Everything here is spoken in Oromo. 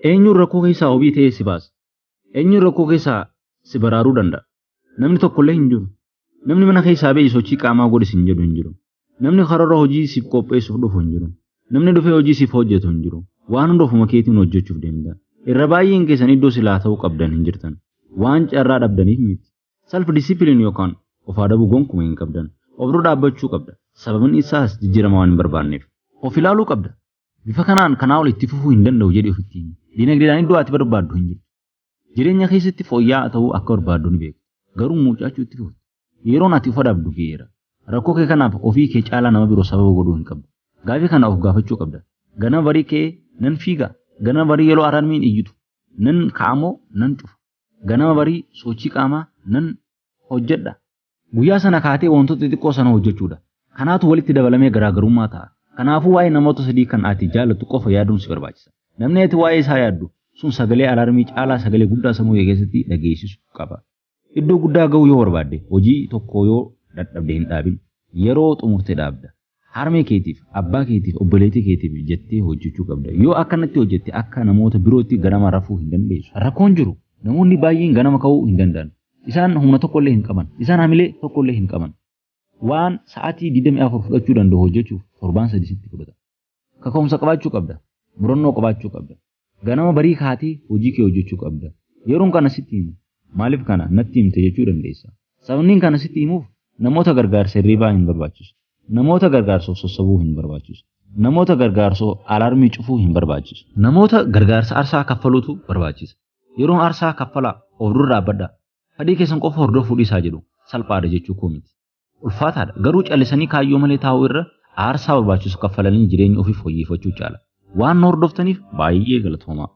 Eenyuun rakkoo keessaa wabii ta'ee si baasa. Eenyuun rakkoo keessaa si baraaruu danda'a. Namni tokkollee hin jiru. Namni mana keessaa ba'e sochii qaamaa godhis hin jedhu hin jiru. Namni karoora hojii siif qopheessuuf dhufu hin jiru. Namni dhufee hojii siif hojjetu hin jiru. Waan hunda ofuma keetiin hojjechuuf deemta. Irra baay'een keessan iddoo silaa ta'uu qabdan hin jirtan. Waan carraa dhabdaniif miti. Self discipline yookaan of adabuu gonkumaa hin qabdan. Of dura dhaabbachuu qabda. Sababni isaas jijjiirama waan hin barbaanneef. Of ilaaluu qabda. Bifa kanaan kanaa ol itti fufuu hin danda'u jedhee ofitti himi. Dinagdeedhaan iddoo ati barbaaddu hin jiru. Jireenya keessatti fooyya'aa ta'uu akka barbaaddu ni beektu. Garuu mucaachuu itti fuftu. Yeroon ati of adabdu geera. Rakkoo kee kanaaf ofii kee caalaa nama biroo sababa godhuu hin qabdu. Gaafii kana of gaafachuu qabda. Ganama barii kee nan fiiga. Ganama barii yeroo araarmiin iyyitu. Nan ka'amoo nan cufa. Ganama barii sochii qaamaa nan hojjedha. Guyyaa sana kaatee wantoota xixiqqoo sana hojjechuudha. Kanaatu walitti dabalamee garaagarummaa ta'a. Kanaafuu waa'ee namoota sadii kan ati jaallattu qofa yaaduun si barbaachisa. Namni ati waa'ee isaa yaaddu sun sagalee alaarmii caalaa sagalee guddaa sammuu keessatti dhageessisu qaba. Iddoo guddaa ga'uu yoo barbaadde hojii tokko yoo dadhabde hin dhaabin. Yeroo xumurtee dhaabda. Harmee keetiif, abbaa keetiif, obboleettii keetiif jettee hojjechuu qabda. Yoo akkanatti hojjette akka namoota birootti ganama rafuu hin dandeessu. Rakkoon jiru namoonni baay'een ganama ka'uu hin danda'an. Isaan humna tokkollee hin qaban. Isaan hamilee tokkollee hin qaban. Waan sa'aatii 24 fudhachuu danda'u hojjechuuf torbaan 3 sitti fudhata. Kaka'umsa qabaachuu qabda. Murannoo qabaachuu qabda. Ganama barii kaatee hojii kee hojjechuu qabda. Yeroon kana sitti himu. Maaliif kana natti himte jechuu dandeessa. Sababni kana sitti himuuf namoota gargaarsa hirribaa hin barbaachisu. Namoota gargaarsoo sossabuu hin barbaachisu. Namoota gargaarsoo alaarmii cufuu hin barbaachisu. Namoota gargaarsa aarsaa kaffaluutu barbaachisa. Yeroon aarsaa kaffalaa of dura dhaabbadhaa. Fedhii keessan qofa hordofuu dhiisaa jedhu salphaadha jechuu koo miti. Ulfaataadha. Garuu callisanii kaayyoo malee taa'uu irra aarsaa barbaachisu kaffalanii jireenya ofii fooyyeffachuu caala. Waan hordoftaniif baay'ee galatoomaa.